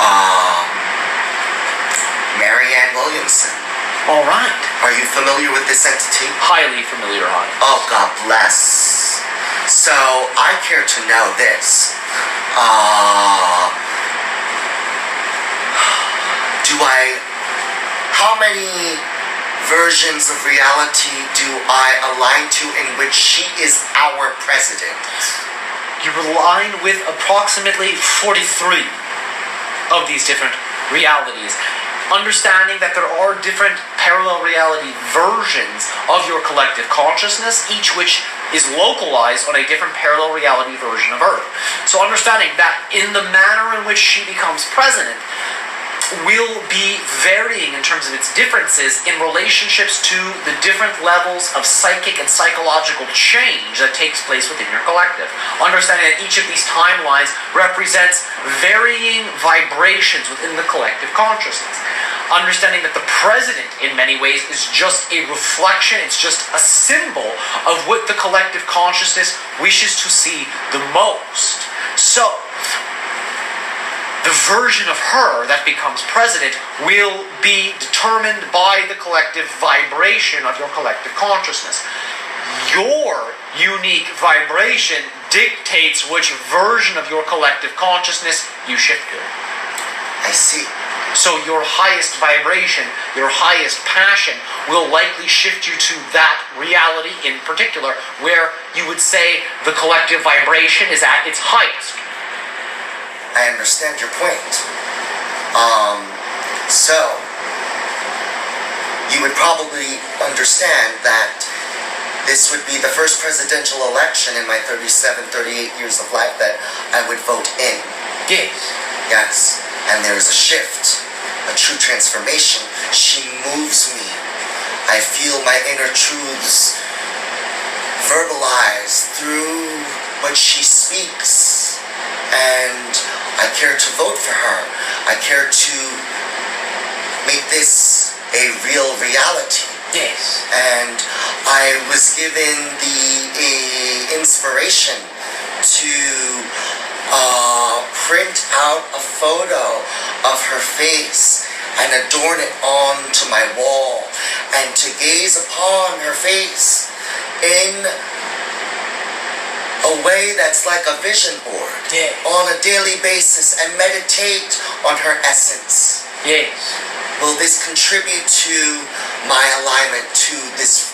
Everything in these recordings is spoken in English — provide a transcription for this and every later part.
Um, Marianne Williamson. All right. Are you familiar with this entity? Highly familiar, Hon. Oh, God bless. So, I care to know this. How many versions of reality do I align to in which she is our president? You align with approximately 43 of these different realities. Understanding that there are different parallel reality versions of your collective consciousness, each which is localized on a different parallel reality version of Earth. So understanding that in the manner in which she becomes president will be varying in terms of its differences in relationships to the different levels of psychic and psychological change that takes place within your collective. Understanding that each of these timelines represents varying vibrations within the collective consciousness. Understanding that the president, in many ways, is just a reflection, it's just a symbol of what the collective consciousness wishes to see the most. So, the version of her that becomes president will be determined by the collective vibration of your collective consciousness. Your unique vibration dictates which version of your collective consciousness you shift to. I see. So your highest vibration, your highest passion will likely shift you to that reality in particular, where you would say the collective vibration is at its highest. I understand your point. So, you would probably understand that this would be the first presidential election in my 38 years of life that I would vote in. Yes. Yes. And there is a shift, a true transformation. She moves me. I feel my inner truths verbalized through what she speaks. And I care to vote for her. I care to make this a real reality. Yes. And I was given the inspiration to print out a photo of her face and adorn it onto my wall, and to gaze upon her face in a way that's like a vision board. Yes. On a daily basis, and meditate on her essence. Yes. Will this contribute to my alignment to this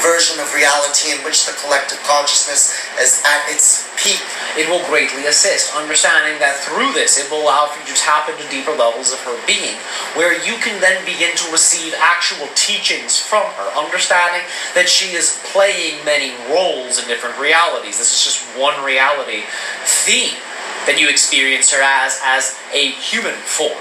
version of reality in which the collective consciousness is at its peak? It will greatly assist, understanding that through this it will allow for you to tap into deeper levels of her being, where you can then begin to receive actual teachings from her, understanding that she is playing many roles in different realities. This is just one reality theme that you experience her as a human form.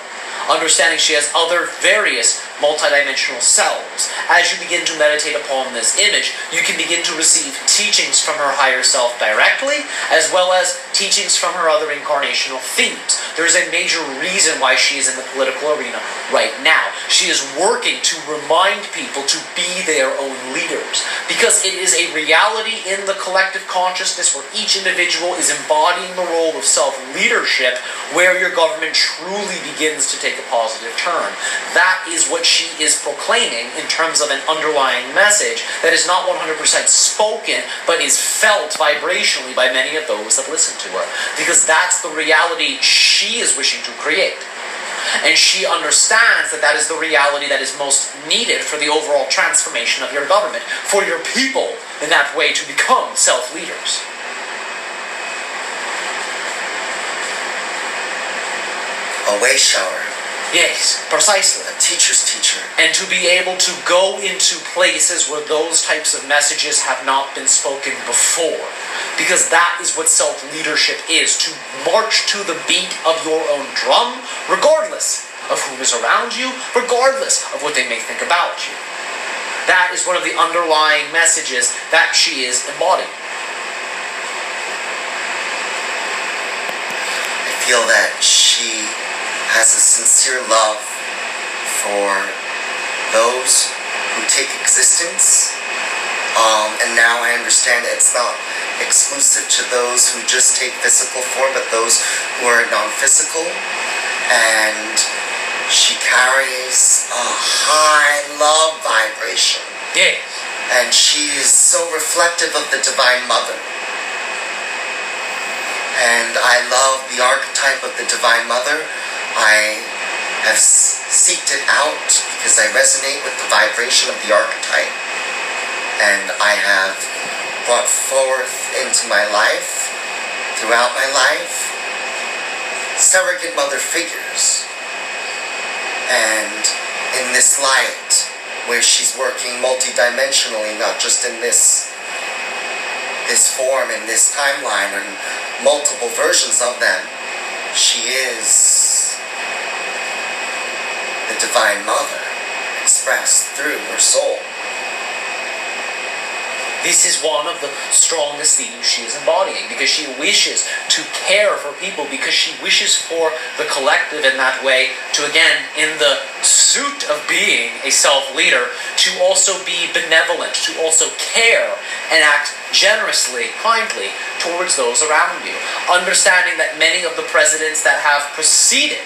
Understanding she has other various multidimensional selves. As you begin to meditate upon this image, you can begin to receive teachings from her higher self directly, as well as teachings from her other incarnational themes. There's a major reason why she is in the political arena right now. She is working to remind people to be their own leaders, because it is a reality in the collective consciousness where each individual is embodying the role of self-leadership, where your government truly begins to take a positive turn. That is what she is proclaiming in terms of an underlying message that is not 100% spoken, but is felt vibrationally by many of those that listen to her. Because that's the reality she is wishing to create. And she understands that that is the reality that is most needed for the overall transformation of your government, for your people in that way to become self-leaders. A way shower. Yes, precisely. A teacher's teacher. And to be able to go into places where those types of messages have not been spoken before. Because that is what self-leadership is, to march to the beat of your own drum, regardless of who is around you, regardless of what they may think about you. That is one of the underlying messages that she is embodying. I feel that she has a sincere love for those who take existence, and now I understand that it's not exclusive to those who just take physical form, but those who are non-physical. and she carries a high love vibration. Yes. And she is so reflective of the Divine Mother. And I love the archetype of the Divine Mother. I have seeked it out because I resonate with the vibration of the archetype. And I have brought forth into my life, throughout my life, surrogate mother figures. And in this light, where she's working multidimensionally, not just in this form, in this timeline, and multiple versions of them, she is the Divine Mother expressed through her soul. This is one of the strongest themes she is embodying, because she wishes to care for people, because she wishes for the collective in that way to, again, in the suit of being a self-leader, to also be benevolent, to also care and act generously, kindly towards those around you. Understanding that many of the presidents that have preceded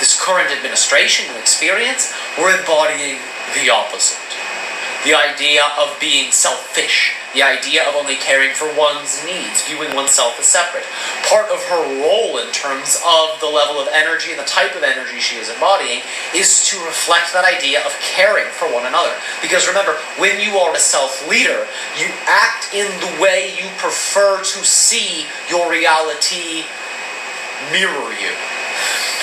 this current administration and experience were embodying the opposite. The idea of being selfish, the idea of only caring for one's needs, viewing oneself as separate. Part of her role in terms of the level of energy and the type of energy she is embodying is to reflect that idea of caring for one another. Because remember, when you are a self-leader, you act in the way you prefer to see your reality mirror you.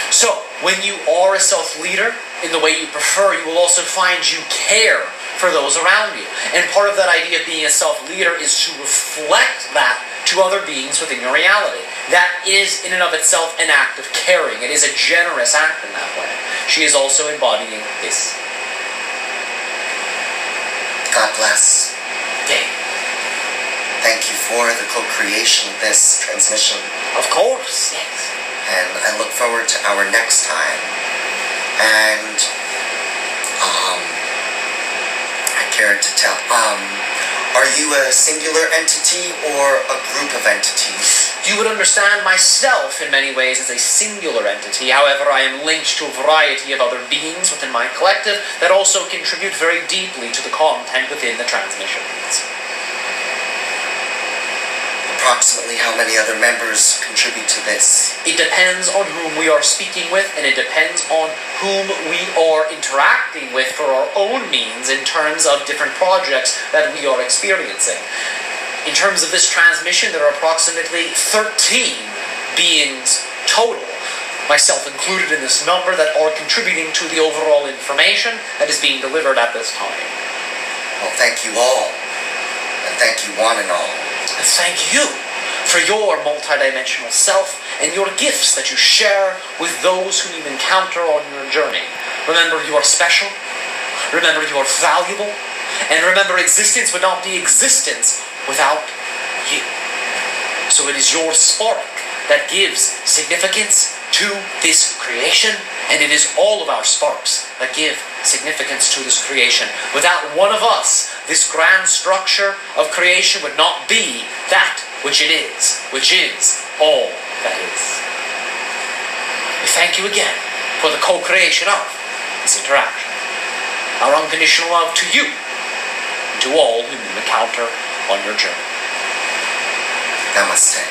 So, when you are a self-leader, in the way you prefer, you will also find you care for those around you. And part of that idea of being a self-leader is to reflect that to other beings within your reality. That is, in and of itself, an act of caring. It is a generous act in that way. She is also embodying this. God bless. Okay. Thank you for the co-creation of this transmission. Of course, yes. And I look forward to our next time. And, I care to tell, are you a singular entity or a group of entities? You would understand myself in many ways as a singular entity. However, I am linked to a variety of other beings within my collective that also contribute very deeply to the content within the transmissions. Approximately how many other members contribute to this? It depends on whom we are speaking with, and it depends on whom we are interacting with for our own means in terms of different projects that we are experiencing. In terms of this transmission, there are approximately 13 beings total, myself included in this number, that are contributing to the overall information that is being delivered at this time. Well, thank you all, and thank you one and all. And thank you for your multidimensional self and your gifts that you share with those whom you encounter on your journey. Remember, you are special. Remember, you are valuable. And remember, existence would not be existence without you. So it is your spark that gives significance to this creation, and it is all of our sparks that give significance to this creation. Without one of us, this grand structure of creation would not be that which it is, which is all that is. We thank you again for the co-creation of this interaction. Our unconditional love to you and to all whom you encounter on your journey. Namaste.